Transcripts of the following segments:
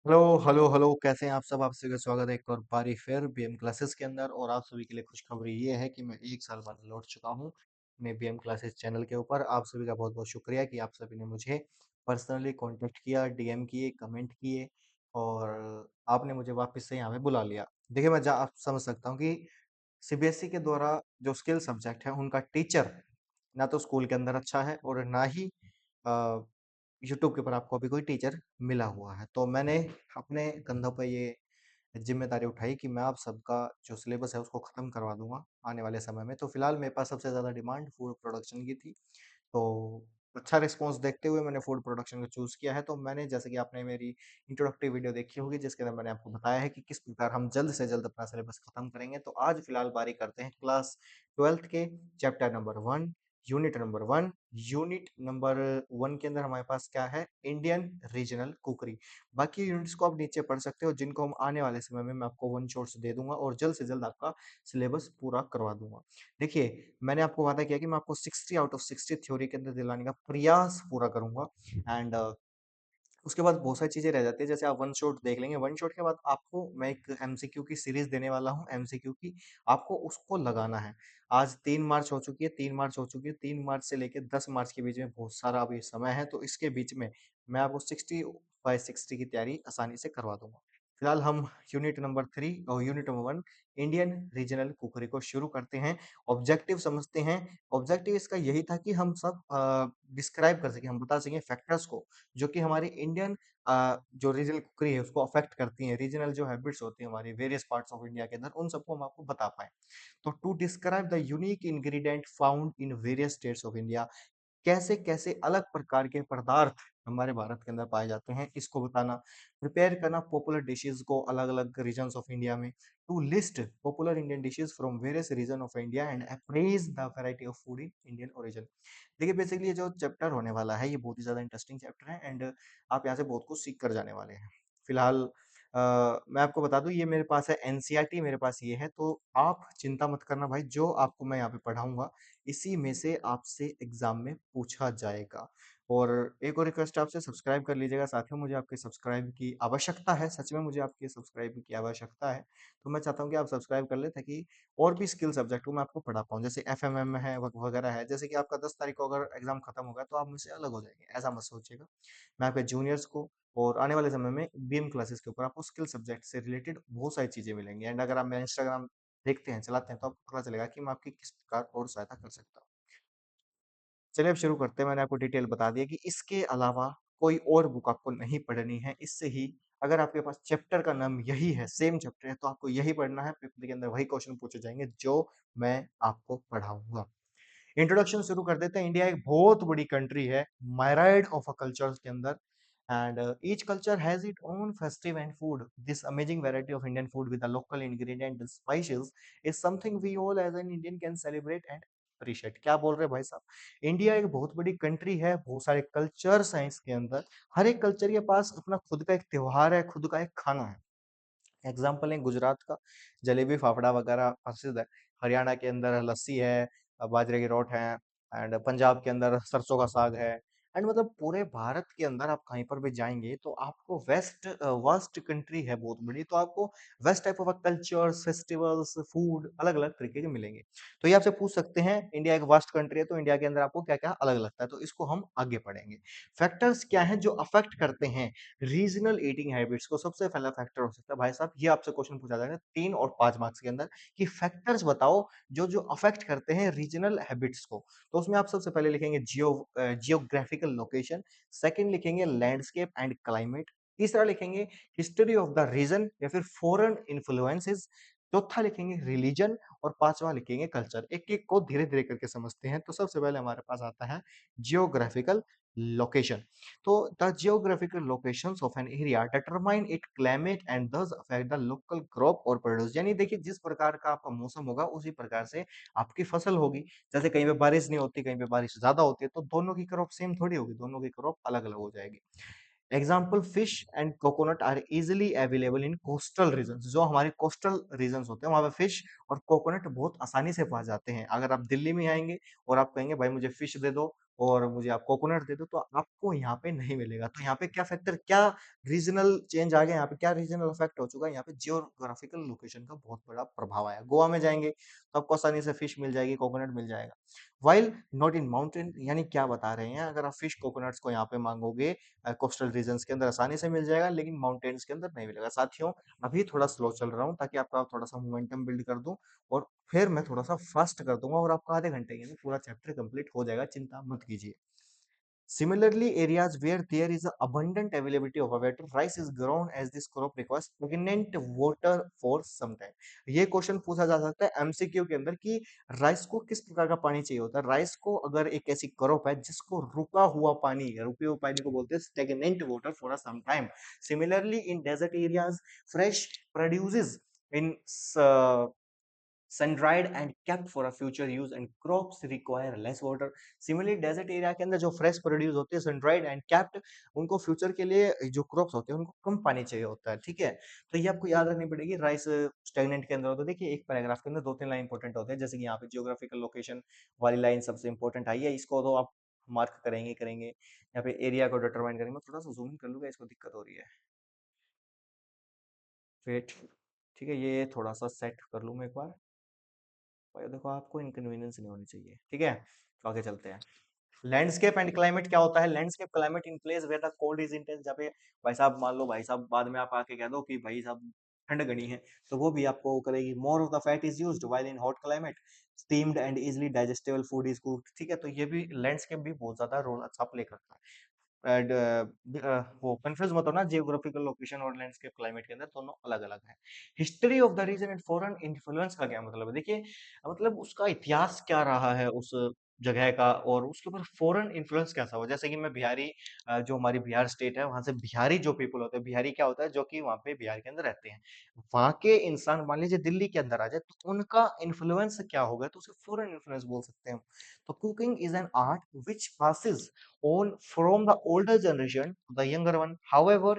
Hello hello hello, कैसे हैं आप सब। आप सभी का स्वागत है एक और बारी फिर बीएम क्लासेस के अंदर। और आप सभी के लिए खुशखबरी ये है कि मैं 1 साल बाद लौट चुका हूँ अपने बीएम क्लासेस चैनल के ऊपर। आप सभी का बहुत बहुत शुक्रिया कि आप सभी ने मुझे पर्सनली कांटेक्ट किया, डीएम किए, कमेंट किए और आपने मुझे वापस से यहाँ पे बुला लिया। देखिए, मैं आप समझ सकता हूँ कि सीबीएसई के द्वारा जो स्किल सब्जेक्ट है उनका टीचर ना तो स्कूल के अंदर अच्छा है और ना ही यूट्यूब के ऊपर आपको अभी कोई टीचर मिला हुआ है। तो मैंने अपने कंधों पे ये ज़िम्मेदारी उठाई कि मैं आप सबका जो सिलेबस है उसको ख़त्म करवा दूँगा आने वाले समय में। तो फिलहाल मेरे पास सबसे ज़्यादा डिमांड फूड प्रोडक्शन की थी। तो अच्छा रिस्पॉन्स देखते हुए मैंने फूड प्रोडक्शन को चूज़ किया है। तो मैंने, जैसे कि आपने मेरी इंट्रोडक्टरी वीडियो देखी होगी जिसके अंदर मैंने आपको बताया है कि किस प्रकार हम जल्द से जल्द अपना सिलेबस ख़त्म करेंगे। तो आज फिलहाल बारी करते हैं क्लास 12th के chapter number 1, unit number 1। Unit number 1 के अंदर हमारे पास क्या है? इंडियन रीजनल कुकरी। बाकी यूनिट्स को आप नीचे पढ़ सकते हो, जिनको हम आने वाले समय में मैं आपको वन शॉट्स दे दूँगा और जल्द से जल्द आपका सिलेबस पूरा करवा दूँगा। देखिए, मैंने आपको वादा किया कि मैं आपको 60 आउट ऑफ 60 थ्योरी के अंदर दिलाने का प्रयास पूरा करूँगा। एंड उसके बाद बहुत सारी चीज़ें रह जाती है, जैसे आप वन शॉट देख लेंगे। वन शॉट के बाद आपको मैं एक एमसीक्यू की सीरीज़ देने वाला हूँ, एमसीक्यू की, आपको उसको लगाना है। आज 3 मार्च हो चुकी है, 3 मार्च हो चुकी है, 3 मार्च से लेके 10 मार्च के बीच में बहुत सारा अभी समय है, तो इसके बीच में मैं आपको 60 बाय 60 की तैयारी आसानी से करवा दूँगा। फिलहाल हम यूनिट नंबर 3 और यूनिट नंबर 1 इंडियन रीजनल कुकरी को शुरू करते हैं। ऑब्जेक्टिव समझते हैं। ऑब्जेक्टिव इसका यही था कि हम सब डिस्क्राइब कर सकें, हम बता सकें फैक्टर्स को जो कि हमारी इंडियन जो रीजनल कुकरी है उसको अफेक्ट करती हैं। रीजनल जो हैबिट्स होती हैं हमारी वेरियस पार्ट्स ऑफ इंडिया के अंदर, उन सबको हम आपको बता पाएँ। तो to describe the unique ingredient found in various states of India, कैसे-कैसे अलग प्रकार के पदार्थ हमारे भारत के अंदर पाए जाते हैं, इसको बताना। प्रिपेयर करना पॉपुलर डिशेज़ को अलग-अलग रीजन्स ऑफ इंडिया में। To list popular Indian dishes from various region of India and appraise the variety of food in Indian origin. देखिए, बेसिकली ये जो चैप्टर होने वाला है, ये बहुत ही ज़्यादा इंटरेस्टिंग चैप्टर है एंड आप यहाँ से बहुत कुछ सीख कर जाने वाले हैं। फिलहाल मैं आपको बता दूँ, ये मेरे पास है एनसीईआरटी, मेरे पास ये है, तो आप चिंता मत करना भाई, जो आपको मैं यहाँ पे पढ़ाऊँगा इसी में से आपसे एग्ज़ाम में पूछा जाएगा। और एक और रिक्वेस्ट आपसे, सब्सक्राइब कर लीजिएगा साथियों, मुझे आपके सब्सक्राइब की आवश्यकता है, सच में मुझे आपके सब्सक्राइब की आवश्यकता है। तो मैं चाहता हूँ कि आप सब्सक्राइब कर लें ताकि और भी स्किल सब्जेक्ट को मैं आपको पढ़ा पाऊँ, जैसे एफएमएम है वगैरह है। जैसे कि आपका 10 तारीख को अगर एग्ज़ाम खत्म होगा तो आप मुझसे अलग हो जाएँगे, ऐसा मत सोचिएगा। मैं आपके जूनियर्स को और आने वाले समय में बीएम क्लासेस के ऊपर आपको स्किल सब्जेक्ट से रिलेटेड बहुत सारी चीज़ें मिलेंगी। एंड अगर आप मेरा इंस्टाग्राम देखते हैं, चलाते हैं, तो आपको पता चलेगा कि मैं आपकी किस प्रकार और सहायता कर सकता हूँ। चलिए अब शुरू करते हैं। मैंने आपको डिटेल बता दिया कि इसके अलावा कोई और बुक आपको नहीं पढ़नी है। इससे ही अगर आपके पास चैप्टर का नाम यही है, सेम चैप्टर है, तो आपको यही पढ़ना है। पेपर के अंदर वही क्वेश्चन पूछे जाएँगे जो मैं आपको पढ़ाऊँगा। इंट्रोडक्शन शुरू कर देते हैं। इंडिया एक बहुत बड़ी कंट्री है, मायराइड ऑफ अ कल्चर्स के अंदर। And each culture has it own festive and food. This amazing variety of Indian food with the local ingredient and spices is something we all as an Indian can celebrate and appreciate. क्या बोल रहे हैं भाई साहब? India एक बहुत बड़ी country है, बहुत सारे कल्चर्स हैं इसके अंदर। हर एक कल्चर के पास अपना खुद का एक त्योहार है, खुद का एक खाना है। एग्जाम्पल है गुजरात का, जलेबी फाफड़ा वगैरह प्रसिद्ध है। हरियाणा के अंदर लस्सी है, बाजरे की रोट है। एंड पंजाब के अंदर सरसों का साग है। एंड मतलब पूरे भारत के अंदर आप कहीं पर भी जाएंगे तो आपको वास्ट कंट्री है बहुत बड़ी, तो आपको vast type of cultures, festivals, food अलग अलग तरीके के मिलेंगे। तो ये आपसे पूछ सकते हैं, इंडिया एक वास्ट कंट्री है तो इंडिया के अंदर आपको क्या क्या अलग लगता है, तो इसको हम आगे पढ़ेंगे। फैक्टर्स क्या हैं जो अफेक्ट करते हैं रीजनल ईटिंग हैबिट्स को? सबसे पहला फैक्टर हो सकता है भाई साहब, ये आपसे क्वेश्चन पूछा जाएगा 3 और 5 मार्क्स के अंदर कि फैक्टर्स बताओ जो जो अफेक्ट करते हैं रीजनल हैबिट्स को। तो उसमें आप सबसे पहले लिखेंगे जियोग्राफिकल लोकेशन, सेकंड लिखेंगे लैंडस्केप एंड क्लाइमेट, तीसरा लिखेंगे हिस्ट्री ऑफ द रीजन या फिर फॉरेन इन्फ्लुएंसेस, चौथा लिखेंगे रिलीजन और पांचवा लिखेंगे कल्चर। एक एक को धीरे धीरे करके समझते हैं। तो सबसे पहले हमारे पास आता है जियोग्राफिकल लोकेशन। तो the geographical locations of an area determine its climate and thus affect the local crop or produce। यानी देखिए, जिस प्रकार का आपका मौसम होगा उसी प्रकार से आपकी फसल होगी। जैसे कहीं पे बारिश नहीं होती, कहीं पे बारिश ज्यादा होती है, तो दोनों की क्रॉप सेम थोड़ी होगी, दोनों की क्रॉप अलग अलग हो जाएगी। Example, fish and coconut are easily available in coastal region. जो हमारे कोस्टल रीजन होते हैं वहां पे फिश और कोकोनट बहुत आसानी से पा जाते हैं। अगर आप दिल्ली में आएंगे और आप कहेंगे भाई मुझे फिश दे दो और मुझे आप कोकोनट दे दो, तो आपको यहाँ पे नहीं मिलेगा। तो यहाँ पे क्या फैक्टर, क्या रीजनल चेंज आ गया, यहाँ पे क्या रीजनल इफेक्ट हो चुका है, यहाँ पे जियोग्राफिकल लोकेशन का बहुत बड़ा प्रभाव आया। गोवा में जाएंगे तो आपको आसानी से फिश मिल जाएगी, कोकोनट मिल जाएगा, वाइल नॉट इन माउंटेन। यानी क्या बता रहे हैं, अगर आप फिश कोकोनट्स को यहाँ पे मांगोगे कोस्टल रीजन के अंदर आसानी से मिल जाएगा, लेकिन माउंटेन्स के अंदर नहीं मिलेगा। साथियों, अभी थोड़ा स्लो चल रहा हूँ ताकि आपका थोड़ा सा मोमेंटम बिल्ड कर दूं, और फिर मैं थोड़ा सा फास्ट कर दूंगा और आपका आधे घंटे के अंदर पूरा चैप्टर कंप्लीट हो जाएगा, चिंता मत कीजिए। Similarly, areas where there is a abundant availability of water, rice is grown as this crop requires stagnant water for some time. ये क्वेश्चन पूछा जा सकता है एमसीक्यू के अंदर कि राइस को किस प्रकार का पानी चाहिए होता है। राइस को अगर एक ऐसी क्रॉप है जिसको रुका हुआ पानी, रुके हुए पानी को बोलते हैं stagnant water for a some time. Similarly, in desert areas, fresh produces in sun-dried and kept for a future use and crops require less water. Similarly, desert area के अंदर जो fresh produce होते हैं sun-dried and kept, उनको future के लिए जो crops होते हैं उनको कम पानी चाहिए होता है, ठीक है। तो ये आपको याद रखनी पड़ेगी। राइस स्टेगनेंट के अंदर होता है, देखिए एक पैराग्राफ के अंदर दो तीन लाइन इंपॉर्टेंट होते हैं, जैसे कि यहाँ पे जियोग्राफिकल लोकेशन वाली लाइन सबसे इंपॉर्टेंट आई है, इसको तो आप मार्क करेंगे करेंगे। यहाँ पे एरिया को डिटरमाइन करेंगे। मैं थोड़ा सा जूम इन कर लूंगा, इसको दिक्कत हो रही है, वेट, ठीक है, ये थोड़ा सा सेट कर लूँ मैं एक बार। भाई देखो, आपको इनकन्वीनियंस नहीं होनी चाहिए, ठीक है। तो आगे चलते हैं। लैंडस्केप एंड क्लाइमेट क्या होता है। Landscape climate in place where the cold is intense, जहाँ पे भाई साहब मान लो भाई साहब बाद में आप आके कह दो कि भाई साहब ठंड गणी है, तो वो भी आपको वो करेगी। More of the fat is used while in hot climate, steamed and easily digestible food is cooked, ठीक है। तो ये भी लैंडस्केप भी बहुत ज्यादा रोल अच्छा प्ले करता है। एंड वो कंफ्यूज मत होना, जियोग्राफिकल लोकेशन और लैंडस्केप क्लाइमेट के अंदर दोनों अलग अलग है। History of the region and foreign influence का क्या मतलब है, देखिए मतलब उसका इतिहास क्या रहा है उस जगह का, और उसके ऊपर फॉरेन इन्फ्लुएंस कैसा हुआ। जैसे कि मैं बिहारी, जो हमारी बिहार स्टेट है, वहां से बिहारी जो पीपल होते हैं, बिहारी क्या होता है, जो कि वहां पे बिहार के अंदर रहते हैं, वहां के इंसान मान लीजिए दिल्ली के अंदर आ जाए, तो उनका इन्फ्लुएंस क्या होगा, तो उसे फॉरेन इन्फ्लुएंस बोल सकते हैं हम। तो cooking is an art which passes on from the older generation to the younger one. However,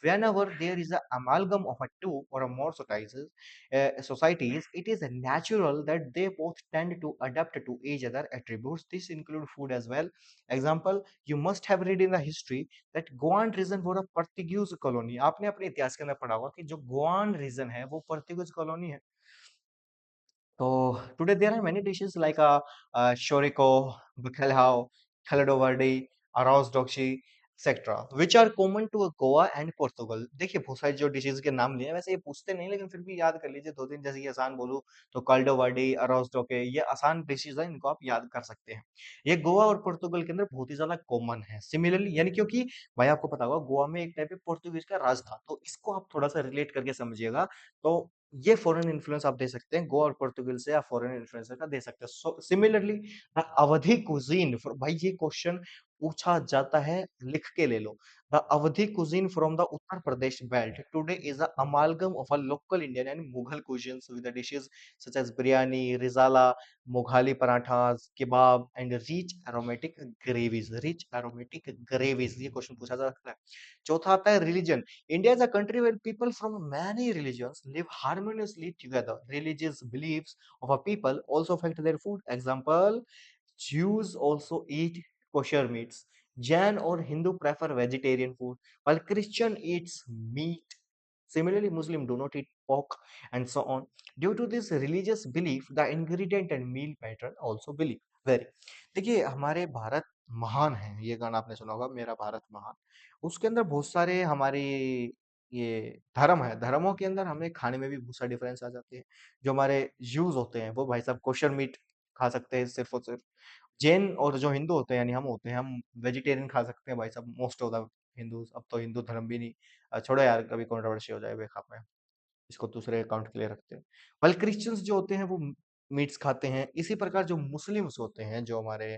whenever there is an amalgam of a two or a more societies, it is natural that they both tend to adapt to each other attributes. This include food as well. Example, you must have read in the history that Goan region were a Portuguese colony. आपने अपने इतिहास के अंदर पढ़ा होगा कि जो गोवान रीजन है वो पोर्तुगीज कॉलोनी है। So today there are many dishes like shoriko, bacalhau, caldo verde, arroz doxy, etc. which are common to Goa and Portugal. देखिए बहुत सारी जो डिशेज के नाम लिए हैं, वैसे ये पूछते नहीं, लेकिन फिर भी याद कर लीजिए दो तीन। जैसे कि आसान बोलूं तो caldo verde, arroz doke, ये आसान डिशेज हैं, इनको आप याद कर सकते हैं। ये गोवा और पोर्तुगल के अंदर बहुत ही ज्यादा कॉमन है। सिमिलरली यानी क्योंकि भाई आपको पता होगा गोवा में एक टाइप पे पोर्तुगीज का राज था, तो इसको आप थोड़ा सा रिलेट करके समझिएगा। तो ये फॉरेन इन्फ्लुएंस आप दे सकते हैं, गोवा और पोर्तुगल से आप फॉरेन इन्फ्लुएंस का दे सकते हैं। सिमिलरली अवधि कुजीन, भाई ये क्वेश्चन पूछा जाता है, लिख के ले लो। The Awadhi cuisine from the Uttar Pradesh belt today is a amalgam of a local Indian and Mughal cuisines with the dishes such as biryani, rizala, Mughlai parathas, kebab and rich aromatic gravies, ये क्वेश्चन पूछा जा सकता है। चौथा आता है religion. India is a country where people from many religions live harmoniously together. Religious beliefs of a people also affect their food. Example, Jews also eat kosher meats. Jain or Hindu prefer vegetarian food, while Christian eats meat. Similarly, Muslim do not eat pork, and so on. Due to this religious belief, the ingredient and meal pattern also believe vary. देखिए हमारे भारत महान है, ये गाना आपने सुना होगा, मेरा भारत महान। उसके अंदर बहुत सारे हमारे ये धर्म है, धर्मों के अंदर हमें खाने में भी बहुत सारे डिफरेंस आ जाते हैं। जो हमारे ज्यूज होते हैं वो भाई साहब कोशर मीट खा सकते हैं सिर्फ और सिर्फ। जैन और जो हिंदू होते हैं यानी हम होते हैं, हम वेजिटेरियन खा सकते हैं भाई साहब, मोस्ट ऑफ द हिंदूज। अब तो हिंदू धर्म भी नहीं, छोड़ो यार, कभी कंट्रोवर्सी हो जाए बेखा में, इसको दूसरे अकाउंट के लिए रखते हैं। वेल क्रिश्चियंस जो होते हैं वो मीट्स खाते हैं। इसी प्रकार जो मुस्लिम्स होते हैं, जो हमारे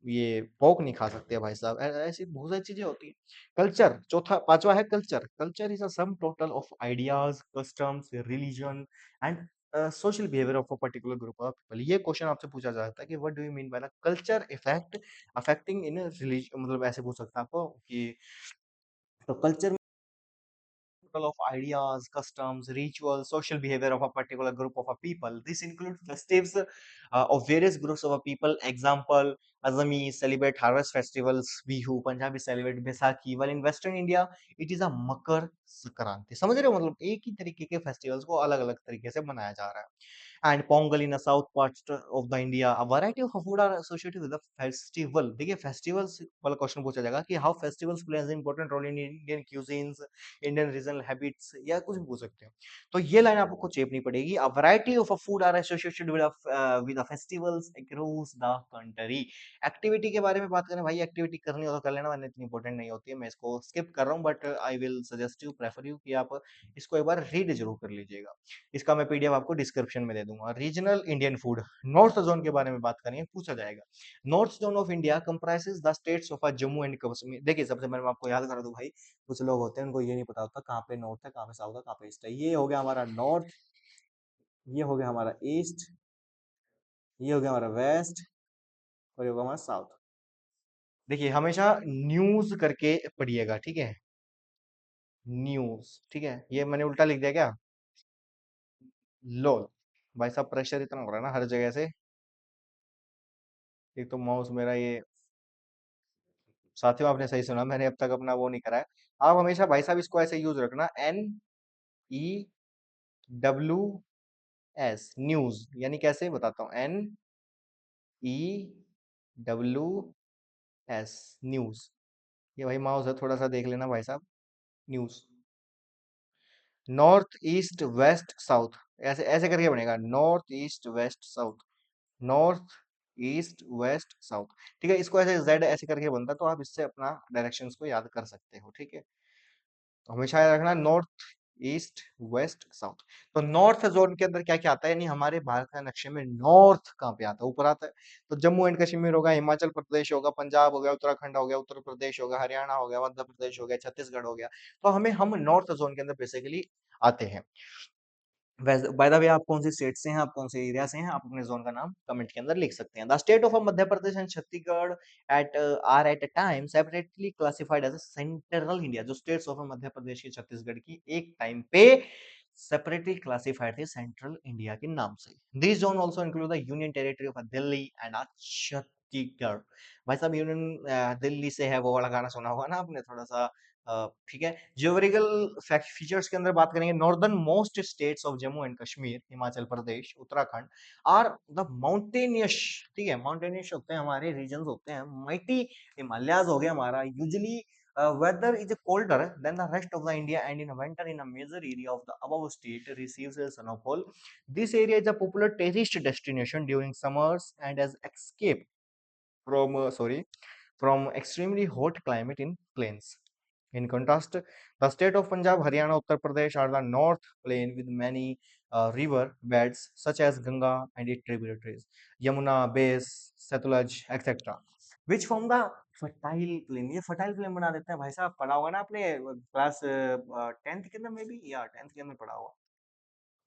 ये पोर्क नहीं खा सकते भाई साहब। ऐसी बहुत सारी चीजें होती हैं। कल्चर, चौथा पांचवा है culture. Culture is a sum total of ideas, customs, religion and social behaviour of a particular group of people. ये क्वेश्चन आपसे पूछा जा सकता है कि what do you mean by the culture effect affecting in religion, मतलब ऐसे पूछ सकता है आपको कि तो culture total of ideas, customs, rituals, social behavior of a particular group of a people. This includes festives of various groups of a people. Example, Assamese celebrate harvest festivals, Bihu, Punjabi celebrate Baisakhi, while in Western India it is a Makar Sankranti. समझ रहे हो, मतलब एक ही तरीके के festivals को अलग अलग तरीके से मनाया जा रहा है. And Pongal in the south parts of the India. A variety of food are associated with the festival. देखिए festivals वाला क्वेश्चन पूछा जाएगा कि how festivals play an important role in Indian cuisines, Indian regional habits, या कुछ भी पूछ सकते हो. तो ये लाइन आपको चेप नहीं पड़ेगी. A variety of food are associated with the festivals across the country. Activity के बारे में बात करें भाई, एक्टिविटी करनी हो तो कर लेना, वरना इतनी इंपॉर्टेंट नहीं होती है. मैं इसको स्किप कर रहा हूँ, but I will suggest you, prefer you कि आप इसको एक बार रीड जरूर कर लीजिएगा. इसका मैं पीडीएफ आपको डिस्क्रिप्शन में दे दूंगा. Regional Indian food, north zone के बारे में बात करेंगे, पूछा जाएगा. North zone of India comprises the states of Jammu and Kashmir. देखिए सबसे पहले मैं आपको याद करा दूं भाई, कुछ लोग होते हैं उनको ये नहीं पता होता कहाँ पे नॉर्थ है, कहाँ पे साउथ है, कहाँ पे ईस्ट है. ये हो गया हमारा नॉर्थ, ये हो गया हमारा ईस्ट, ये हो गया हमारा वेस्ट, और ये होगा हमारा साउथ. देखिए हमेशा न्यूज करके पढ़िएगा, ठीक है, न्यूज, ठीक है. ये मैंने उल्टा लिख दिया क्या? लो भाई साहब, प्रेशर इतना हो रहा है ना हर जगह से. एक तो माउस मेरा ये, साथियों आपने सही सुना, मैंने अब तक अपना वो नहीं करा है. आप हमेशा भाई साहब इसको ऐसे यूज रखना, NEWS, न्यूज, यानी कैसे बताता हूँ, NEWS, न्यूज. ये भाई माउस है, थोड़ा सा देख लेना भाई साहब. News. North east west south, ऐसे ऐसे करके बनेगा, north east west south, north east west south. ठीक है, इसको ऐसे जेड ऐसे करके बनता है, तो आप इससे अपना डायरेक्शंस को याद कर सकते हो. ठीक है, तो हमेशा याद रखना नॉर्थ ईस्ट वेस्ट साउथ. तो नॉर्थ जोन के अंदर क्या क्या आता है, यानी हमारे भारत का नक्शे में नॉर्थ कहाँ पे आता है, ऊपर आता है. तो जम्मू एंड कश्मीर होगा, हिमाचल प्रदेश होगा, पंजाब हो गया, उत्तराखंड हो गया, उत्तर प्रदेश होगा, हरियाणा हो गया, मध्य प्रदेश हो गया, छत्तीसगढ़ हो गया. तो हम नॉर्थ जोन के अंदर बेसिकली आते हैं. बाय द वे, आप कौन सी स्टेट से हैं, आप कौन से एरिया से हैं, आप अपने जोन का नाम कमेंट के अंदर लिख सकते हैं. The state of Madhya Pradesh and Chhattisgarh at are at a time separately classified as central India. जो स्टेट्स ऑफ मध्य प्रदेश की, छत्तीसगढ़ की एक टाइम पे सेपरेटली क्लासिफाइड थे सेंट्रल इंडिया के नाम से. This zone also include the union territory of Delhi and Chhattisgarh. भाई साहब यूनियन दिल्ली से है, वो वाला गाना सुना होगा ना आपने थोड़ा सा. ठीक है. जियोग्राफिकल फीचर्स के अंदर बात करेंगे, northern most states of Jammu and Kashmir, Himachal Pradesh, Uttarakhand, are the mountainous. ठीक है, माउंटेनियस होते हैं हमारे रीजन, होते हैं माइटी हिमालयाज हो गया हमारा. Usually weather is colder than the rest of the India, and in winter in a major area of the above state receives a snowfall. This area is a popular tourist destination during summers and as escape from from extremely hot climate in plains. In contrast, the state of Punjab, Haryana, Uttar Pradesh are the north plain with many river beds such as Ganga and its tributaries, Yamuna, Bes, Satluj, etc. Which form the fertile plain. ये fertile plain बना देते हैं भाई साहब. पढ़ा होगा ना आपने क्लास 10th के अंदर, में भी या 10th के अंदर पढ़ा होगा.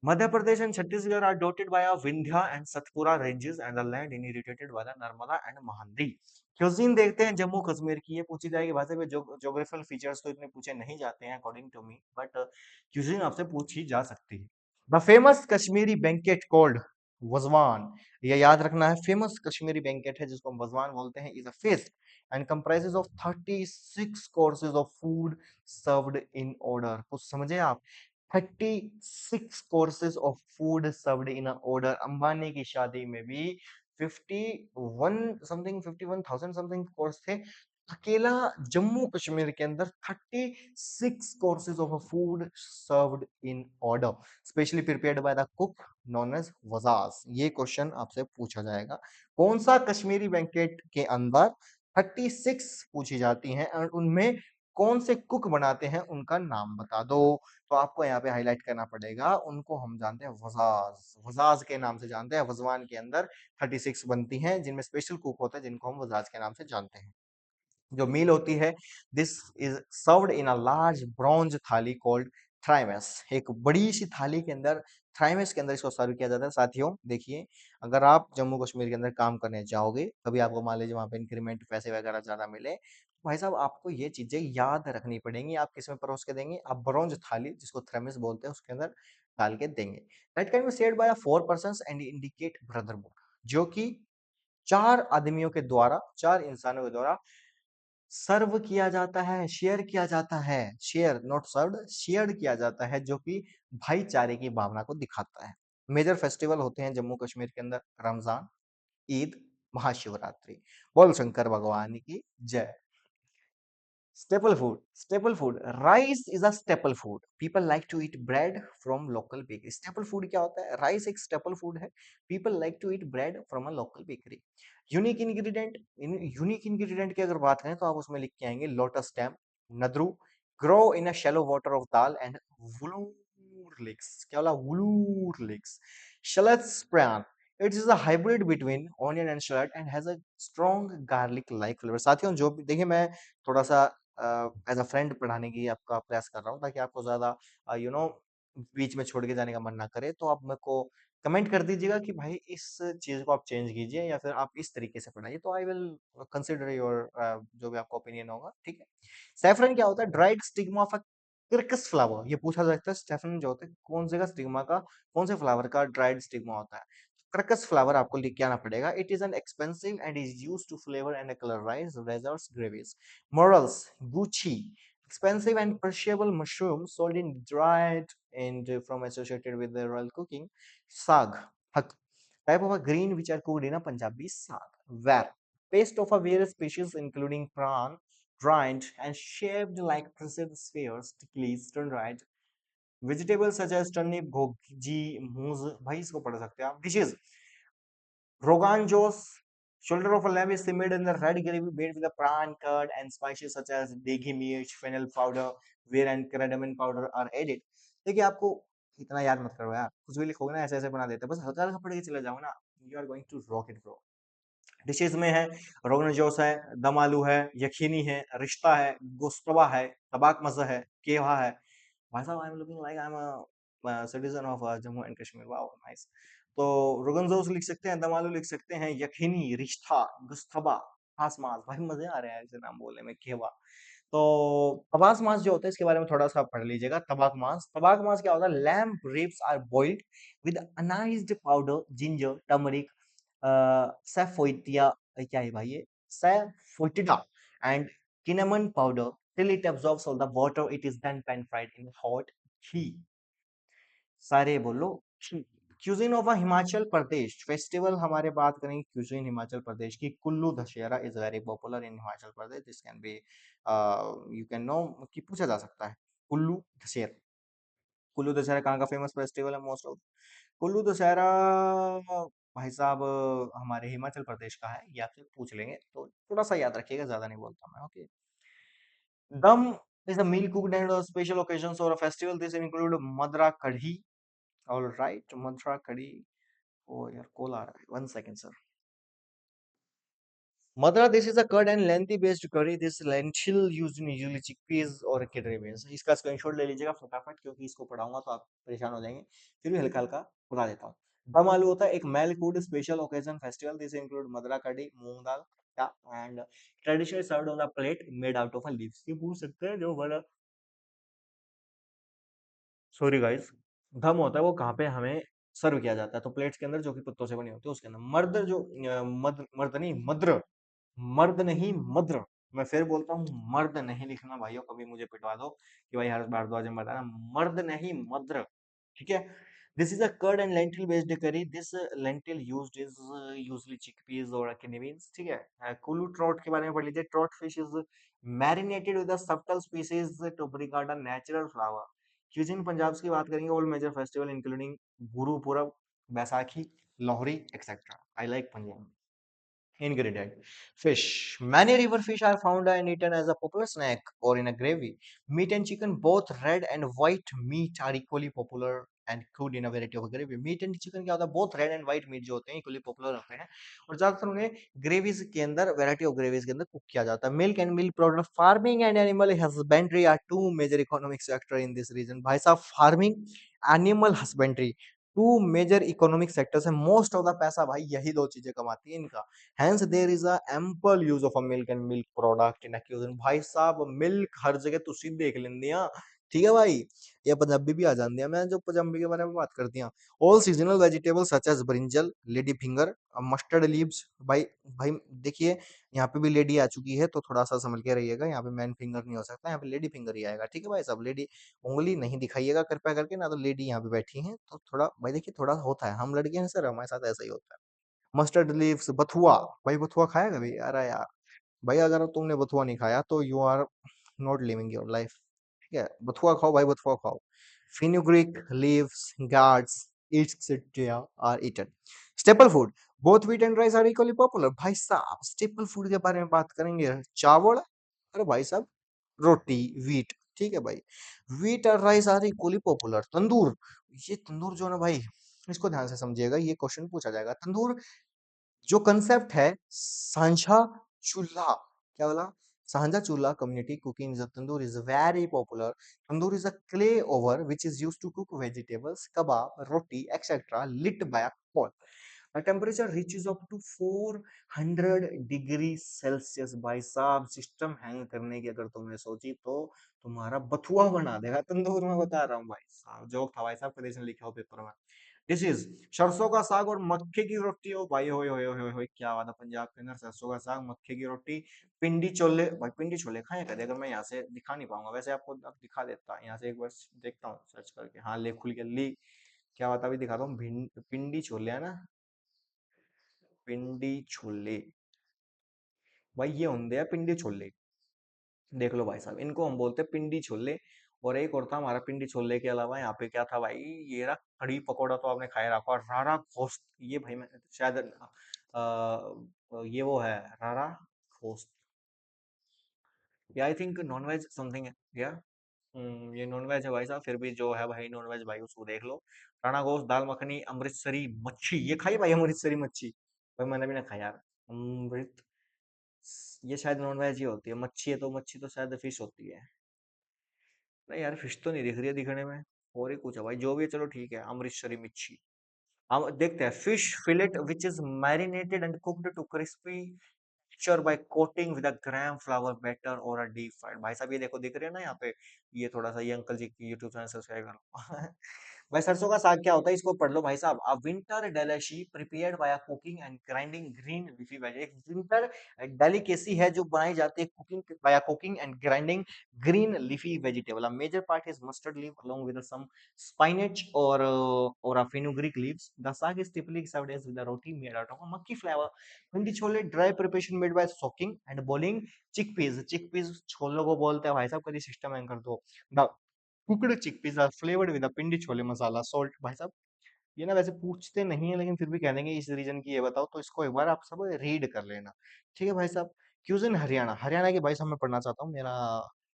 Madhya Pradesh and Chhattisgarh are dotted by a Vindhya and Satpura ranges and the land inundated by the Narmada and Mahandri. Cuisine देखते हैं जम्मू कश्मीर की, ये पूछी जाएगी भाषा में. जोग्राफिकल फीचर्स तो इतने पूछे नहीं जाते हैं according to me, but cuisine आपसे पूछी जा सकती है. The famous Kashmiri banquet called Wazwan, ये याद रखना है, फेमस कश्मीरी बैंकेट है जिसको हम वजवान बोलते हैं, is a feast and comprises of 36 courses of food served in order. तो समझे आप, 36 courses of food served in an order. Ambani की शादी में भी 51 समथिंग, 51,000 समथिंग कोर्स थे. अकेला जम्मू कश्मीर के अंदर 36 courses of a food served in order, specially prepared by the cook known as wazas. ये क्वेश्चन आपसे पूछा जाएगा, कौन सा कश्मीरी बैंकेट के अंदर 36 पूछी जाती हैं और उनमें कौन से कुक बनाते हैं, उनका नाम बता दो. तो आपको यहाँ पे हाईलाइट करना पड़ेगा, उनको हम जानते हैं वजाज, वजाज के नाम से जानते हैं. वजवान के अंदर 36 बनती हैं जिनमें स्पेशल कुक होते हैं जिनको हम वजाज के नाम से जानते हैं. जो मील होती है, this is served in a large bronze थाली कॉल्ड थ्राइमस. एक बड़ी सी थाली के अंदर, थ्राइमस के अंदर इसको सर्व किया जाता है. साथियों देखिए, अगर आप जम्मू कश्मीर के अंदर काम करने जाओगे, कभी आपको मान लीजिए वहां पे इंक्रीमेंट पैसे वगैरह ज्यादा मिले, भाई साहब आपको ये चीज़ें याद रखनी पड़ेंगी। आप किसमें परोस के देंगे? आप ब्रोंज थाली जिसको थर्मस बोलते हैं उसके अंदर डाल के देंगे। That can be shared by 4 persons and indicate brotherhood जो कि 4 आदमियों के द्वारा 4 इंसानों के द्वारा सर्व किया जाता है, शेयर किया जाता है। शेयर नॉट सर्व्ड, शेयर्ड किया जाता है जो कि भाईचारे की भावना को दिखाता है। मेजर फेस्टिवल होते हैं जम्मू कश्मीर के अंदर रमजान, ईद, महाशिवरात्रि। बोल शंकर भगवान की जय। Staple food. Rice is a staple food. People like to eat bread from local bakery. Staple food क्या होता है? Rice एक staple food है. People like to eat bread from a local bakery. Unique ingredient. Unique ingredient की अगर बात करें तो आप उसमें लिख के आएंगे lotus stem, nadru, grow in a shallow water of dal and wooloor leeks. क्या बोला? Wooloor leeks. Shallot span. It is a hybrid between onion and shallot and has a strong garlic-like flavor. साथियों जो भी देखिए मैं थोड़ा सा as a friend पढ़ाने की आपका प्रयास कर रहा हूँ ताकि आपको ज़्यादा यू नो बीच में छोड़ के जाने का मन ना करे। तो आप मेरे को कमेंट कर दीजिएगा कि भाई इस चीज़ को आप चेंज कीजिए या फिर आप इस तरीके से पढ़ाइए, तो आई विल कंसिडर योर जो भी आपका ओपिनियन होगा, ठीक है। सैफरन क्या होता है? Dried stigma of a crocus flower. ये पूछा जा सकता है सैफरन जो होता है कौन से का स्टिग्मा का, कौन से फ्लावर का ड्राइड स्टिग्मा होता है। क्रकस फ्लावर आपको लिख के आना पड़ेगा। It is an expensive and is used to flavour and colourise desserts gravies. Morels, Gucci, expensive and perishable mushroom sold in dried and from associated with the royal cooking. Sag, hak, type of a green which are cooked in a Punjabi sag. Where paste of a various species including prawn, dried and shaped like pressed spheres, ticklies, dried. Vegetables such as turnip, goji, moose, भाई इसको पढ़ सकते हैं आप. Dishes Rogan Josh, shoulder of a lamb is simmered in the red gravy made with the prawn curd and spices such as degi mirch, fennel powder, where and cardamom powder are added. देखिए आपको इतना याद मत करो यार, कुछ भी लिखोगे ना ऐसे ऐसे बना देते हैं, बस हल्का हल्का पढ़ के चले जाओ ना, you are going to rock it bro. Dishes में है रोगन जोश है, दम आलू है, यखीनी है, रिश्ता है, गोश्तबा है, तबाक मज़ा है, केवा है। भाई साहब I am looking like I am a citizen of Jammu and Kashmir. Wow nice. तो रोगन जोश लिख सकते हैं, दम आलू लिख सकते हैं, यखीनी, रिश्ता, गुस्तबा, खास मास। भाई मजे आ रहे हैं ऐसे नाम बोलने में, केवा। तो तबाक मांस जो होता है इसके बारे में थोड़ा सा पढ़ लीजिएगा। तबाक मांस क्या होता है? Lamb ribs are boiled with aniseed powder ginger turmeric asafoetida, क्या है भाई ये, asafoetida and cinnamon powder till it absorbs all the water. It is then pan fried in hot ghee. सारे बोलो cuisine of Himachal Pradesh festival हमारे बात करेंगे क्यूजिन हिमाचल प्रदेश की। Kullu Dussehra is very popular in Himachal Pradesh. This can be you can know कि पूछा जा सकता है कुल्लू दशहरा। कुल्लू दशहरा कहाँ का फेमस फेस्टिवल है? मोस्ट ऑफ कुल्लू दशहरा भाई साहब हमारे हिमाचल प्रदेश का है, ये आपसे पूछ लेंगे तो थोड़ा सा याद रखिएगा, ज्यादा नहीं बोलता मैं, okay. Dum is a meal cooked at special occasions or a festival. This include madra kadhi. All right, madra kadhi. Oh, यार कॉल आ रहा है. 1 second, sir. Madra, this is a curd and lengthy based curry. This lentil used in usually chickpeas or kidney beans. इसका screenshot ले लीजिएगा फटाफट क्योंकि इसको पढ़ाऊंगा तो आप परेशान हो जाएंगे। फिर भी हल्का हल्का बता देता हूँ। दम आलू होता है एक meal food special occasion festival. This include madra kadhi, moong dal या and traditional served on a plate made out of a leaves. ये पूछ सकते हैं जो बड़ा सॉरी गाइस, दम होता है वो कहाँ पे हमें सर्व किया जाता है, तो प्लेट्स के अंदर जो कि पत्तों से बनी होती है उसके अंदर। मर्द जो मर्द नहीं मद्र, मर्द नहीं मद्र। मैं फिर बोलता हूँ मर्द नहीं लिखना भाइयों, कभी मुझे पिटवा दो कि भाई हर्ष भारद्वाज ने बताया, मर्द नहीं मद्र, ठीक है। This is a curd and lentil based curry. This lentil used is usually chickpeas और किडनी बीन्स, ठीक है। कुल्लू ट्रॉट के बारे में पढ़ लीजिए। Trout fish is marinated with a subtle species to bring out a natural flavour. Cuisine Punjab की बात करेंगे, all major festival including Gurpurab, Baisakhi, Lohri etcetera. I like Punjab. Ingredient fish. Many river fish are found and eaten as a popular snack or in a gravy. Meat and chicken, both red and white meat, are equally popular and cooked in a variety of gravy. Meat and chicken क्या होता है? both red and white meat जो होते हैं equally popular होते हैं और ज्यादातर उन्हें ग्रेवीज के अंदर variety of ग्रेवीज के अंदर कुक किया जाता है। Milk and milk product farming and animal husbandry are two major economic sector in this region. भाई साहब farming, animal husbandry two major economic sectors है, मोस्ट ऑफ द पैसा भाई यही दो चीजें कमाती है इनका। Hence there is a ample use of a milk and milk product in cuisine. भाई साहब मिल्क हर जगह तुसी देख लेंगे आ, ठीक है भाई। ये पंजाबी भी आ जाती है, मैं जो पंजाबी के बारे में बात करती हूँ। All seasonal vegetables such as brinjal, lady finger, mustard leaves. भाई भाई देखिए, यहाँ पे भी लेडी आ चुकी है तो थोड़ा सा समझ के रहिएगा, यहाँ पे मैन फिंगर नहीं हो सकता, यहाँ पे लेडी फिंगर ही आएगा, ठीक है भाई साहब। लेडी उंगली नहीं दिखाइएगा कृपया करके ना, तो लेडी यहाँ पे बैठी हैं तो थोड़ा भाई देखिए थोड़ा होता है, हम लड़के हैं सर, हमारे साथ ऐसा ही होता है। मस्टर्ड लीव्स, बथुआ। भाई बथुआ खाया कभी? अरे यार भाई, अगर तुमने बथुआ नहीं खाया तो you are not living your life, ठीक है। बथुआ खाओ भाई, बथुआ खाओ। Fenugreek leaves, gourds, etc are eaten. Staple food, both wheat and rice are equally popular. भाई साहब स्टेपल फूड के बारे में बात करेंगे, चावल, अरे भाई साहब रोटी, व्हीट, ठीक है भाई। व्हीट और राइस आर इक्वली पॉपुलर। तंदूर, ये तंदूर जो है ना भाई, इसको ध्यान से समझिएगा, ये क्वेश्चन पूछा जाएगा। तंदूर जो कंसेप्ट है, सांझा चूल्हा, क्या बोला? Sanjha chulha community cooking tandoor is very popular. Tandoor is a clay oven which is use to cook vegetables, kebab, roti, etc. lit by a coal. The temperature reaches up to 400 degree Celsius. भाई साहब सिस्टम हैंग करने की अगर तुमने सोची तो तुम्हारा बथुआ बना देगा तंदूर, में बता रहा हूँ भाई साहब। जोक था भाई साहब, कभी से लिखा हो पेपर में। डिशेज, सरसों का साग और मक्के की रोटी हो भाई, होए क्या बात है, पंजाब के अंदर सरसों का साग, मक्के की रोटी, पिंडी छोले। भाई पिंडी छोले खाए कभी? अगर मैं यहाँ से दिखा नहीं पाऊंगा, वैसे आपको अब दिखा देता, यहाँ से एक बार देखता हूँ सर्च करके, हाँ ले खुल के ली, क्या बात है, अभी दिखाता हूँ। पिंडी छोले है ना, पिंडी छोले, भाई ये होंगे है पिंडी छोले। देख लो भाई साहब, इनको हम बोलते हैं पिंडी छोले। और एक और था हमारा पिंडी छोले के अलावा, यहाँ पे क्या था भाई, ये रहा कड़ी पकौड़ा, तो आपने खाया रखा, और रारा घोस्ट, ये भाई मैं शायद ये वो है रारा घोस्ट, या I think non veg something है या। ये नॉन वेज है भाई साहब, फिर भी जो है भाई नॉन वेज भाई उसको देख लो। राणा घोस्ट, दाल मखनी, अमृतसरी मच्छी, ये खाई भाई अमृतसरी मच्छी? भाई मैंने भी ना खाया यार। अमृत, ये शायद नॉन वेज ही होती है, मच्छी है तो मच्छी तो शायद फिश होती है। नहीं यार फिश तो नहीं दिख रही है दिखने में, और ही कुछ है भाई, जो भी है चलो ठीक है, अमृतसरी मच्छी। हम देखते हैं, fish fillet which is marinated and cooked to crispy texture by coating with a gram flour batter और अ डीप फ्राइड। भाई साहब ये देखो दिख रहे हैं ना यहाँ पे, ये थोड़ा सा ये अंकल जी की यूट्यूब चैनल सब्सक्राइब कर लो। भाई सरसों का साग क्या होता है, इसको पढ़ लो भाई साहब। A winter delicacy prepared by cooking and grinding green leafy veg. एक विंटर डेलिकेसी है जो बनाई जाती है cooking by cooking and grinding green leafy vegetable. A major part is mustard leaf along with some spinach or a fenugreek leaves. The saag is typically served as with a roti made out of a makki flour. Bhindi chole dry preparation made by soaking and boiling chickpeas. Chickpeas छोलों को बोलते हैं भाई साहब, कभी सिस्टम एंकर दो। The cooked chickpeas are flavoured with Pindi chole masala salt. भाई साहब ये ना वैसे पूछते नहीं है, लेकिन फिर भी कह देंगे इस रीजन की ये बताओ, तो इसको एक बार आप सब रीड कर लेना, ठीक है भाई साहब। क्यूजिन हरियाणा, हरियाणा की भाई साहब मैं पढ़ना चाहता हूँ, मेरा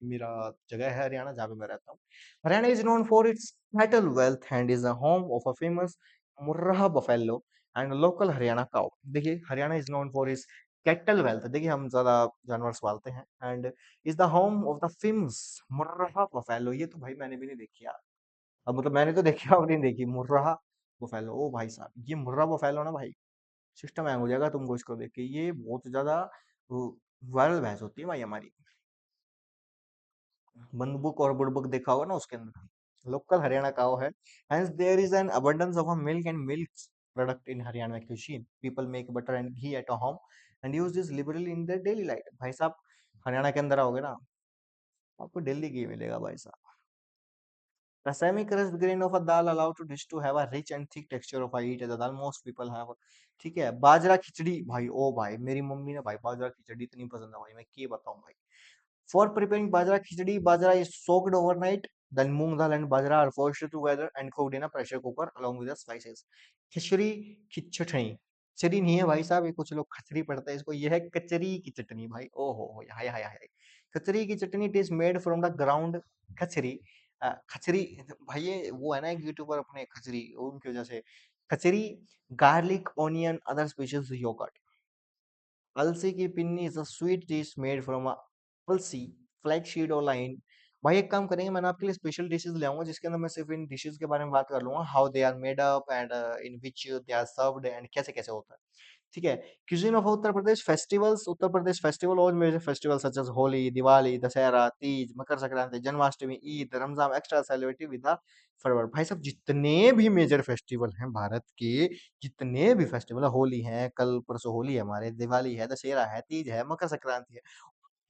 मेरा जगह है हरियाणा जहाँ पे मैं रहता हूँ। Haryana is known for its cattle wealth and is a home of a famous Murrah buffalo and local Haryana cow. देखिए Haryana is known for its cattle wealth, देखिए हम ज्यादा जानवर पालते हैं, and is the home of the famous Murrah buffalo. ये तो भाई मैंने भी नहीं देखी यार, अब मतलब मैंने तो देखी अब नहीं देखी, मुर्राह बुफेलो। ओ भाई साहब ये मुर्रा बुफेलो ना भाई, सिस्टम हैंग हो जाएगा तुमको इसको देख के, ये बहुत ज्यादा वायरल भैंस होती है भाई हमारी। बंदूक और बुड़बुक देखा होगा ना उसके अंदर, लोकल हरियाणा काव है। Hence there is an abundance of a milk and milk product in Haryana cuisine. People make butter and ghee at a home and use this liberally in their daily life। भाई साहब हरियाणा के अंदर आओगे ना, आपको daily घी मिलेगा भाई साहब। The semi-crushed grain of a dal allow to dish to have a rich and thick texture of a eat as a dal most people have। ठीक है, बाजरा खिचड़ी भाई, ओ भाई मेरी मम्मी ने भाई बाजरा खिचड़ी इतनी पसंद है भाई, मैं क्या बताऊं भाई। For preparing bajra khichdi, bajra is soaked overnight. Then moong dal and bajra are washed together and cooked in a pressure cooker along with the spices। खिचड़ी खिचड़ी, खिचड़ी नहीं है भाई साहब, ये कुछ लोग खचड़ी पढ़ते हैं इसको, ये है कचरी की चटनी भाई। ओ हो हाय हाय हाय। कचरी की चटनी, it is made from the ground kachri. खचरी भाई ये वो है ना एक यूट्यूबर अपने खचरी, उनकी वजह से खचरी। Garlic onion other species yoghurt. अलसी की पिन्नी is a sweet dish made from a अलसी, flaxseed or line भाई एक काम करेंगे, मैंने आपके लिए स्पेशल डिशेज़ ले आऊँगा जिसके अंदर मैं सिर्फ़ इन डिशेज़ के बारे में बात कर लूँगा, how they are made up and in which they are served and कैसे-कैसे होता है। ठीक है? Cuisine of Uttar Pradesh festivals, Uttar Pradesh festival और major festivals such as Holi, Diwali, Dussehra, Teej, Makar Sankranti, Janmashtami, Eid, Ramzan extra celebrated with the fervor। भाई साहब जितने भी मेजर फेस्टिवल हैं भारत के, जितने भी फेस्टिवल है, होली है, कल परसों होली है हमारे, दिवाली है, दशहरा है, तीज है, मकर संक्रांति है,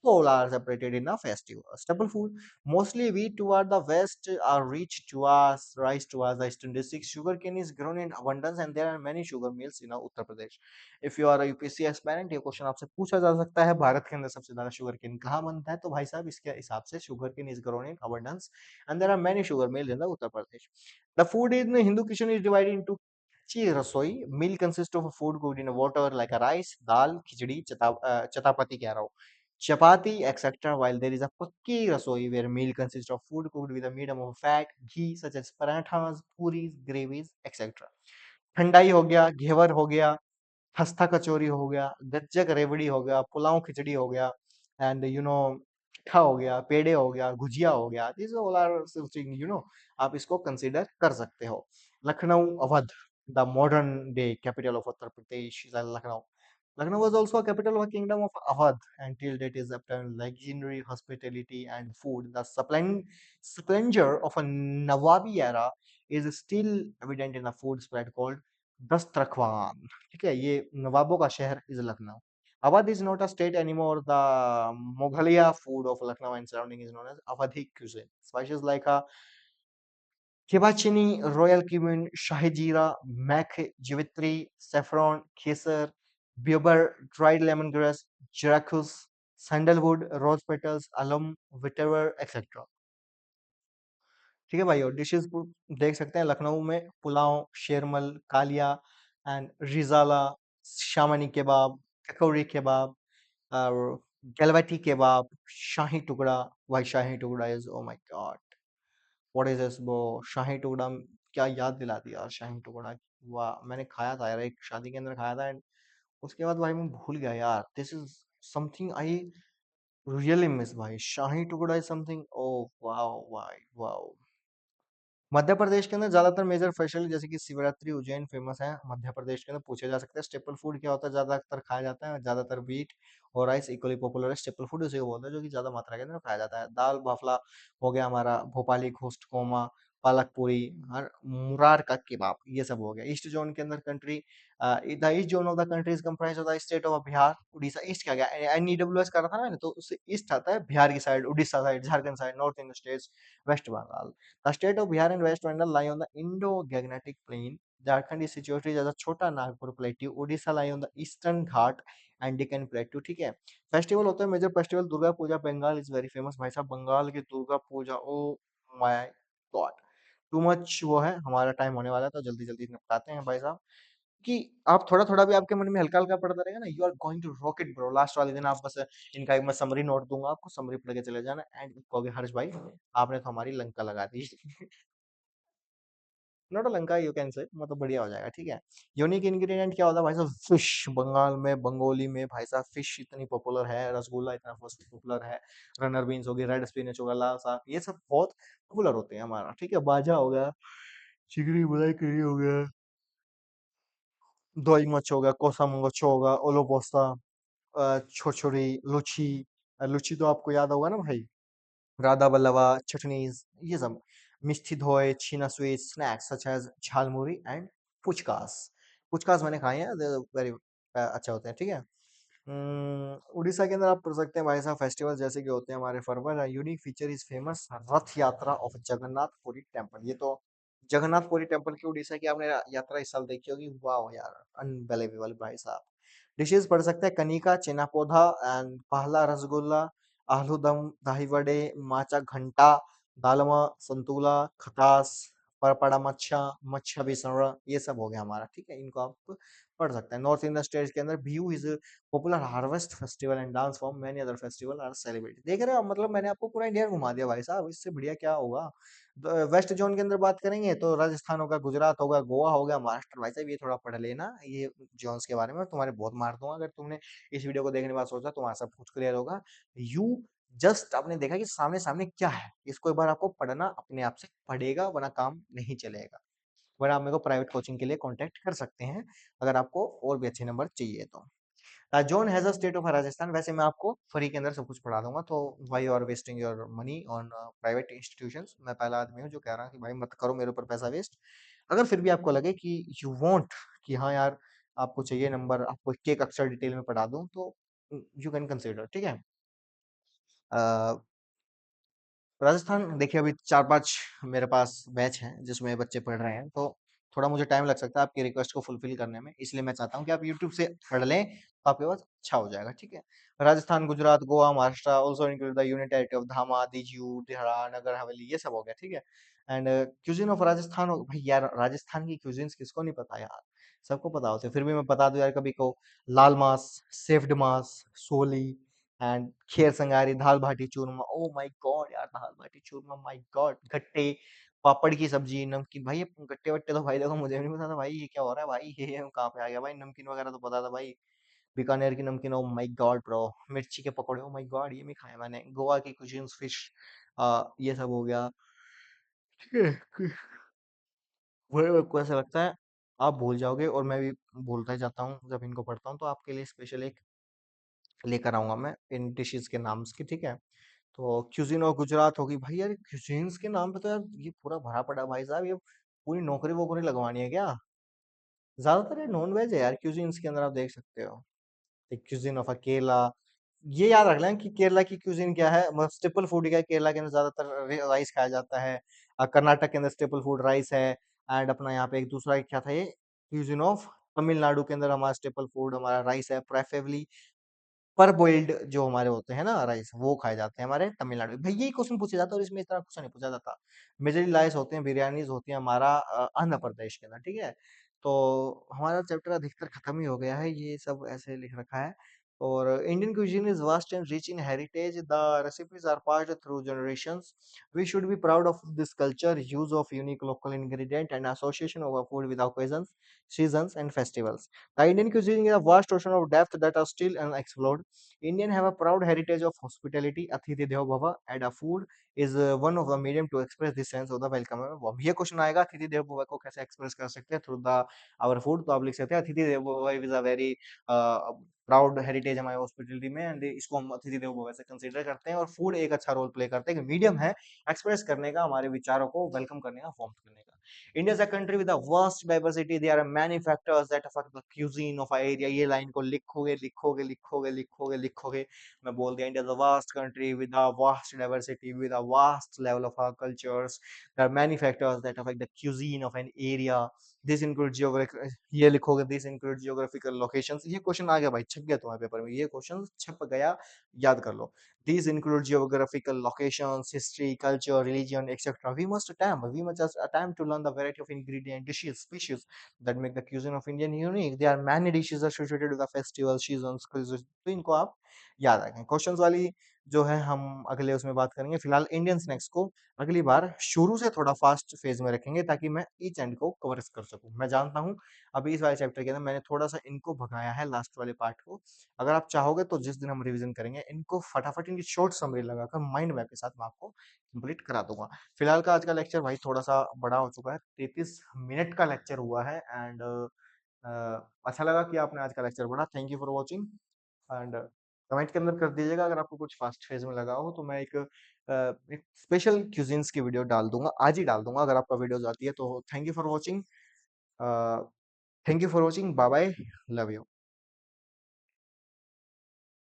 all are separated in a festival. Staple food, mostly wheat toward the west are rich to us, rice towards the eastern districts. Sugarcane is grown in abundance and there are many sugar mills in Uttar Pradesh. If you are a UPSC aspirant, ये question आपसे पूछा जा सकता है भारत के अंदर सबसे ज्यादा शुगर केन कहाँ बनता है, तो भाई साहब इसके हिसाब से sugar cane is grown in abundance and there are many sugar mills in the Uttar Pradesh. The food in Hindu kitchen is divided into अच्छी रसोई meal consists of a food cooked in a water like a rice, दाल, खिचड़ी, चटापति कह रहा हूँ, chapati, etc. While there is a pakki rasoi where meal consists of food cooked with a medium of fat, ghee such as parathas, puris, gravies, etc. ठंडाई हो गया, घेवर हो गया, खस्ता कचौरी हो गया, गज्जक रेवड़ी हो गया, पुलाव खिचड़ी हो गया, एंड पिठा हो गया, पेड़े हो गया, गुजिया हो गया, दिस ऑल आर समथिंग आप इसको कंसीडर कर सकते हो। Lucknow Awadh, the modern day capital of Uttar Pradesh is Lucknow. Lucknow was also a capital of a kingdom of Awadh until that is obtained legendary hospitality and food. The splendor of a Nawabi era is still evident in the food spread called Dastrakhan. ठीक है, ये नवाबों का शहर is Lucknow. Awadh is not a state anymore. The Mughaliya food of Lucknow and surrounding is known as Awadhi cuisine. Spices like a Hibachi, royal cumin, shahi jeera, mekh, jivitri, saffron, kesar, buber, dried lemongrass, jirakus, sandalwood, rose petals, alum, vetiver, etc. ठीक है भाई, और dishes देख सकते हैं लखनऊ में pulao, sheermal, kalia and rezala, शामनी kebab, kakori kebab और गलवटी कबाब, शाही टुकड़ा। भाई शाही टुकड़ा is oh my god, what is this bro, शाही टुकड़ा क्या याद दिला दिया यार, शाही टुकड़ा। वाह, मैंने खाया था यार, एक शादी के अंदर खाया था एंड उसके बाद भाई मैं भूल गया यार, this is something I really miss भाई, शाही टुकड़ा इज समथिंग, ओ वाओ भाई वाओ। मध्य प्रदेश के अंदर ज्यादातर मेजर फेस्टिवल जैसे कि शिवरात्रि उज्जैन फेमस है मध्य प्रदेश के अंदर, पूछे जा सकते हैं स्टेपल फूड क्या होता है, ज्यादातर खाया जाता है, ज्यादातर व्हीट और राइस इक्वली पॉपुलर है, स्टेपल फूड उसे बोलते हैं जो कि ज्यादा मात्रा के अंदर खाया जाता है। दाल बाफला हो गया हमारा, भोपाली घोस्ट कोमा, पालक पूरी और मुरार का कबाब, ये सब हो गया। ईस्ट जोन के अंदर country, the east zone of the country is comprise of the state of Bihar Orissa. East क्या गया, एनईडब्ल्यूएस कर रहा था मैंने, तो उससे ईस्ट आता है बिहार की side, Orissa side, Jharkhand side, north east states, west Bengal. The state of Bihar and West Bengal lie on the Indo-Gangetic Plain. Jharkhand is situated as a छोटा Nagpur plateau, Orissa lie on the Eastern Ghat and Deccan Plateau। ठीक है, festival होता है major festival Durga Puja, Bengal is very famous. भाई साहब बंगाल की Durga Puja, oh my god, too much वो है। हमारा टाइम होने वाला है तो जल्दी जल्दी निपटाते हैं भाई साहब, कि आप थोड़ा थोड़ा भी आपके मन में हल्का हल्का पड़ता रहेगा ना, you are going to rock it bro. लास्ट वाले दिन आप बस इनका एक मैं समरी नोट दूंगा आपको, समरी पढ़ के चले जाना एंड कहोगे हर्ष भाई आपने तो हमारी लंका लगा दी। Not a Lanka you can say, मतलब बढ़िया हो जाएगा। ठीक है, यूनिक इंग्रेडिएंट क्या होता है भाई साहब, फिश। बंगाल में बंगोली में भाई साहब फिश इतनी पॉपुलर है, रसगुल्ला इतना पॉपुलर है, रनर बीन्स हो गई, रेड स्पिनच होगा, लाल साग, ये सब बहुत पॉपुलर होते हैं हमारा। ठीक है, बाजा हो गया, चिकनी बुलाई करी हो गया, दही मच हो गया, कोसा मंगोच होगा, ओलो पोस्ता, छोरछोरी, लुची। लुची तो आपको याद होगा ना भाई, राधा बल्लवा, चटनीज, ये सब। Mishti doi, chhena sweet snacks such as jhalmuri and puchkas. पुचकास मैंने खाए हैं, वेरी अच्छा होते हैं। ठीक है, उड़ीसा के अंदर आप पढ़ सकते हैं भाई साहब फेस्टिवल जैसे कि होते हैं हमारे फरवर। यूनिक फीचर इज फेमस रथ यात्रा ऑफ जगन्नाथपुरी टेम्पल। ये तो जगन्नाथपुरी टेम्पल की उड़ीसा की आपने यात्रा इस साल देखी होगी, वाह यार, अनबिलीवेबल भाई साहब। डिशेस पढ़ सकते हैं कनिका, चना पोधा एंड पहला रसगुल्ला, आलूदम, दही वड़े, माचा घंटा, दालमा, संतुला, खटास, परपड़ा मच्छा, मच्छा बिसरा, ये सब हो गया हमारा। ठीक है, इनको आप पढ़ सकते हैं। नॉर्थ इंडियन स्टेट्स के अंदर Bihu is popular harvest festival and dance form, many other festival are celebrated. देख रहे हो, मतलब मैंने आपको पूरा इंडिया घुमा दिया भाई साहब, इससे बढ़िया क्या होगा। वेस्ट जोन के अंदर बात करेंगे तो राजस्थान होगा, गुजरात होगा, गोवा होगा, महाराष्ट्र। भाई साहब ये थोड़ा पढ़ लेना ये जोन्स के बारे में, तुम्हारे बहुत मार दूंगा अगर तुमने इस वीडियो को देखने के बाद सोचा तुम्हारा सब कुछ क्लियर होगा। यू जस्ट आपने देखा कि सामने-सामने क्या है, इसको एक बार आपको पढ़ना अपने आप से पड़ेगा वरना काम नहीं चलेगा। वरना आप मेरे को प्राइवेट कोचिंग के लिए कॉन्टैक्ट कर सकते हैं, अगर आपको और भी अच्छे नंबर चाहिए तो। Zone has a state of Rajasthan, वैसे मैं आपको फ्री के अंदर सब कुछ पढ़ा दूँगा, तो why you are wasting your money on private institutions. मैं पहला आदमी हूँ जो कह रहा है कि भाई मत करो मेरे ऊपर पैसा वेस्ट। अगर फिर भी आपको लगे कि यू वांट कि हाँ यार, आपको चाहिए नंबर, आपको एक-एक अक्षर डिटेल में पढ़ा दूँ, तो यू कैन कंसिडर, ठीक है? अ राजस्थान देखिए अभी 4-5 मेरे पास बैच हैं जिसमें बच्चे पढ़ रहे हैं, तो थोड़ा मुझे टाइम लग सकता है आपकी रिक्वेस्ट को फुलफ़िल करने में, इसलिए मैं चाहता हूँ कि आप यूट्यूब से पढ़ लें, तो आपके पास अच्छा हो जाएगा, ठीक है? Rajasthan, Gujarat, Goa, Maharashtra also include the union territory of धामा, दीजू, दिल्हरा, नगर हवेली, ये सब हो गया, ठीक है? एंड क्यूज़िन ऑफ राजस्थान भाई यार राजस्थान की क्यूज़िन्स किसको नहीं पता यार, सबको पता होते हैं, फिर भी मैं बता दूँ यार कभी को लाल मास, सेव्ड मास, सोली एंड खीर संगारी, dal baati churma, oh my god यार! Dal baati churma, my god! गट्टे, पापड़ की सब्जी, नमकीन भाई ये गट्टे-वट्टे तो भाई देखो मुझे भी नहीं पता था भाई ये क्या हो रहा है भाई? ये कहाँ पे आ गया भाई? नमकीन वगैरह तो पता था भाई, बीकानेर की नमकीन, ओह माय गॉड ब्रो! मिर्ची के पकौड़े, ओह माय गॉड! ये भी खाए मैंने। गोवा की कुज़ीन्स फिश ये सब हो गया। ठीक है, वही मेरे को ऐसा लगता है, आप भूल जाओगे और मैं भी भूलता ही जाता हूँ जब इनको पढ़ता हूँ, तो आपके लिए स्पेशल एक लेकर आऊँगा मैं इन डिशेज़ के नाम्स की, ठीक है? तो क्यूज़िन ऑफ गुजरात होगी भाई यार क्यूज़िन्स के नाम पे तो यार ये पूरा भरा पड़ा है भाई साहब, ये पूरी नौकरी-वोकरी लगवानी है क्या? ज़्यादातर ये नॉन-वेज है यार क्यूज़िन्स के अंदर आप देख सकते हो। एक क्यूज़िन ऑफ केरला, ये याद रख लें कि केरला की क्यूज़िन क्या है, मतलब स्टेपल फूड क्या है, केरला के अंदर ज़्यादातर राइस खाया जाता है। कर्नाटक के अंदर स्टेपल फूड राइस है एंड अपना यहाँ पे एक दूसरा क्या था ये, क्यूज़िन ऑफ तमिलनाडु के अंदर हमारा स्टेपल फूड हमारा राइस है, प्रेफरेबली पर बॉइल्ड जो हमारे होते हैं ना राइस, वो खाए जाते हैं हमारे तमिलनाडु में। भई यही क्वेश्चन पूछा जाता है और इसमें इतना क्वेश्चन नहीं पूछा जाता। मेजरली राइस होते हैं, बिरयानीज़ होती हैं हमारा आंध्र प्रदेश के अंदर, ठीक है? तो हमारा चैप्टर अधिकतर खत्म ही हो गया है, ये सब ऐसे लिख रखा है। और Indian cuisine is vast and rich in heritage. The recipes are passed through generations. We should be proud of this culture, use of unique local ingredient and association of our food with occasions, seasons and festivals. The Indian cuisine is a vast ocean of depth that are still unexplored. Indians have a proud heritage of hospitality, Atithi Devo Bhava, and a food is one of the medium to express this sense of the welcome and warmth. ये question आएगा अतिथि देवो भव को कैसे express कर सकते हैं थ्रू द आवर फूड, तो आप लिख सकते हैं अतिथि देवो भव is a very proud heritage हमारे हॉस्पिटलिटी में एंड इसको हम अतिथि देवो भव से कंसीडर करते हैं और फूड एक अच्छा रोल प्ले करते हैं, मीडियम है एक्सप्रेस करने का, हमारे विचारों को वेलकम करने का, वार्म करने का। India is a country with a vast diversity. There are many factors that affect the cuisine of our area. ये लाइन को लिखोगे लिखोगे लिखोगे लिखोगे लिखोगे, मैं बोल दिया India is a vast country with a vast diversity with a vast level of our cultures. There are many factors that affect the cuisine of an area. This includes geographic, ये लिखोगे this includes geographical locations. ये question आ गया भाई, छप गया तुम्हारे paper में, ये क्वेश्चन छप गया, याद कर लो। These include geographical locations, history, culture, religion, etc. We must attempt to learn the variety of ingredient, dishes, species that make the cuisine of Indian unique. There are many dishes associated with the festivals, seasons, cuisines. तो इनको आप याद रखें। Questions वाली जो है हम अगले उसमें बात करेंगे। फिलहाल इंडियन स्नैक्स को अगली बार शुरू से थोड़ा फास्ट फेज में रखेंगे ताकि मैं ईच एंड को कवर कर सकूं। मैं जानता हूं अभी इस वाले चैप्टर के अंदर मैंने थोड़ा सा इनको भगाया है लास्ट वाले पार्ट को। अगर आप चाहोगे तो जिस दिन हम रिवीजन करेंगे इनको फटाफट इनकी शॉर्ट समरी लगाकर माइंड मैप के साथ मैं आपको कंप्लीट करा दूंगा। फिलहाल का आज का लेक्चर भाई थोड़ा सा बड़ा हो चुका है, 33 मिनट का लेक्चर हुआ है एंड अच्छा लगा कि आपने आज का लेक्चर पढ़ा। Thank you for watching and comment के अंदर कर दीजिएगा अगर आपको कुछ फास्ट फेज में लगा हो, तो मैं एक स्पेशल क्यूजिन्स की वीडियो डाल दूंगा, आज ही डाल दूंगा अगर आपका वीडियो जाती है तो। Thank you for watching, thank you for watching, bye bye, love you.